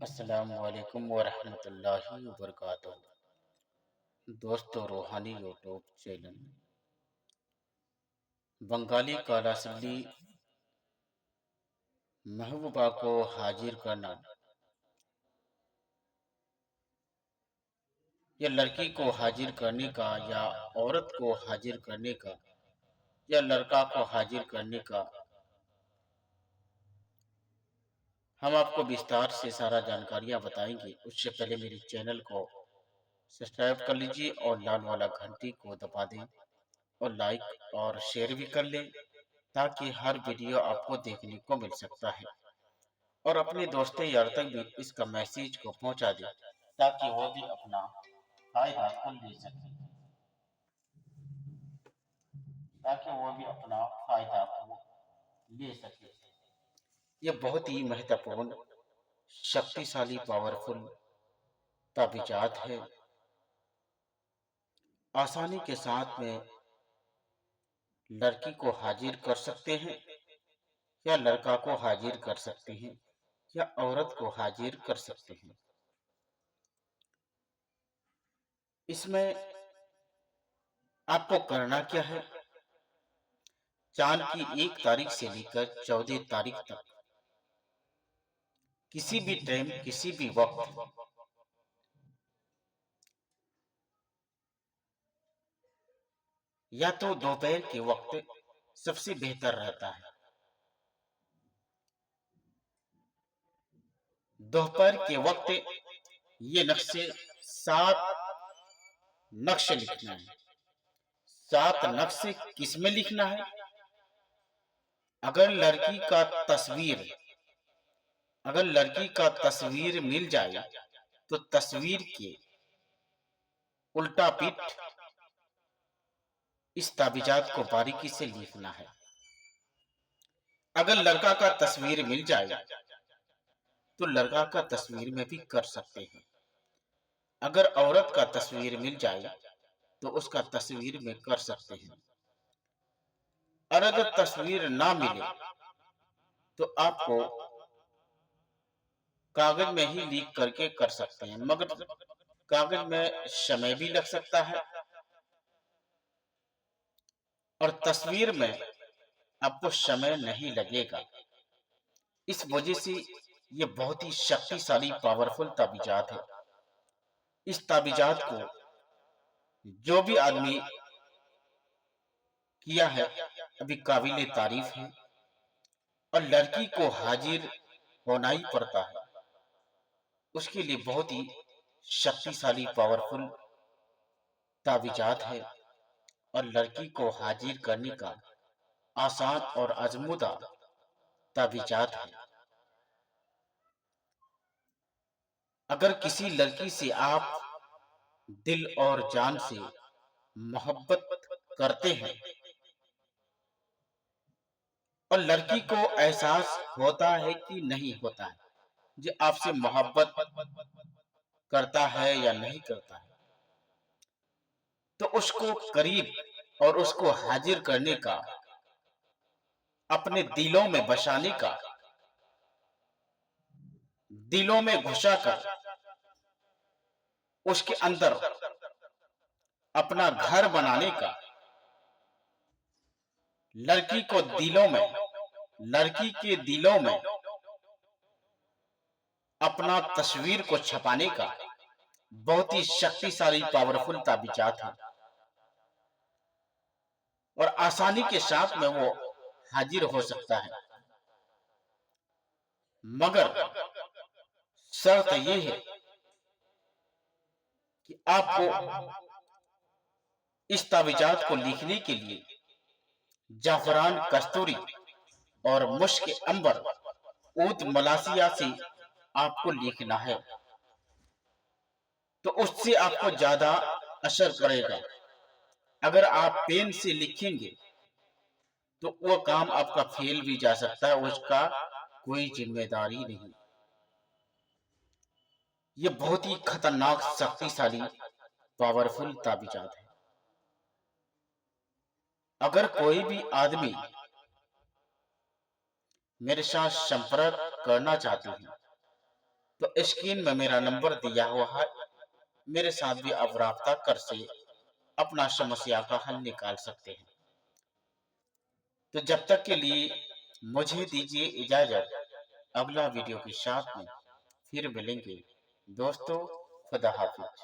अस्सलामु अलैकुम वरहमतुल्लाहि वबरकातुहू। दोस्तों, रूहानी यूट्यूब चैनल बंगाली कालासली महबूबा को हाजिर करना या लड़की को हाजिर करने का या औरत को हाजिर करने का या लड़का को हाजिर करने का हम आपको विस्तार से सारा जानकारियां बताएंगे। उससे पहले मेरे चैनल को सब्सक्राइब कर लीजिए और लाल वाला घंटी को दबा दें और लाइक और शेयर भी कर लें ताकि हर वीडियो आपको देखने को मिल सकता है। और अपने दोस्तों यार तक भी इसका मैसेज को पहुंचा दें ताकि वो भी अपना फायदा को ले सके ताकि वो भी अपना फायदा को ले सके। ये बहुत ही महत्वपूर्ण, शक्तिशाली, पावरफुल ताबीजात है। आसानी के साथ में लड़की को हाजिर कर सकते हैं या लड़का को हाजिर कर सकते हैं या औरत को हाजिर कर सकते हैं। इसमें आपको करना क्या है? चांद की 1 तारीख से लेकर 14 तारीख तक किसी भी टाइम किसी भी वक्त या तो दोपहर के वक्त सबसे बेहतर रहता है। दोपहर के वक्त ये नक्शे 7 नक्शे लिखना है। 7 नक्शे किसमें लिखना है? अगर लड़की का तस्वीर अगर लड़की का तस्वीर मिल जाए तो तस्वीर के उल्टा पीठ इस ताबीजात को बारीकी से लिखना है। अगर लड़का का तस्वीर मिल जाए तो लड़का का तस्वीर में भी कर सकते हैं। अगर औरत का तस्वीर मिल जाए तो उसका तस्वीर में कर सकते हैं। और अगर तस्वीर ना मिले तो आपको कागज में ही लिख करके कर सकते हैं, मगर कागज में समय भी लग सकता है और तस्वीर में आपको समय नहीं लगेगा। इस वजह से ये बहुत ही शक्तिशाली, पावरफुल ताबीजात है। इस ताबीजात को जो भी आदमी किया है अभी काबिल तारीफ है और लड़की को हाजिर होना ही पड़ता है। उसके लिए बहुत ही शक्तिशाली, पावरफुल ताबीजात है और लड़की को हाजिर करने का आसान और आजमूदा ताबीजात है। अगर किसी लड़की से आप दिल और जान से मोहब्बत करते हैं और लड़की को एहसास होता है कि नहीं होता है जो आपसे मोहब्बत करता है या नहीं करता है, तो उसको करीब और उसको हाजिर करने का, अपने दिलों में बसाने का, दिलों में घुसा कर उसके अंदर अपना घर बनाने का, लड़की को दिलों में लड़की के दिलों में अपना तस्वीर को छपाने का बहुत ही शक्तिशाली, पावरफुल ताबीजात है और आसानी के साथ में वो हाजिर हो सकता है। मगर शर्त ये है कि आपको इस ताबीजात को लिखने के लिए जाफरान, कस्तूरी और मुश्क अंबर, ऊद मलासिया से आपको लिखना है, तो उससे आपको ज्यादा असर पड़ेगा। अगर आप पेन से लिखेंगे तो वो काम आपका फेल भी जा सकता है, उसका कोई जिम्मेदारी नहीं। ये बहुत ही खतरनाक, शक्तिशाली, पावरफुल ताबीजात है। अगर कोई भी आदमी मेरे साथ संपर्क करना चाहते हैं तो स्क्रीन में मेरा नंबर दिया हुआ है, मेरे साथ भी आप राब्ता कर से अपना समस्या का हल निकाल सकते हैं। तो जब तक के लिए मुझे दीजिए इजाज़त, अगला वीडियो के साथ में फिर मिलेंगे। दोस्तों, खुदा हाफ़िज़।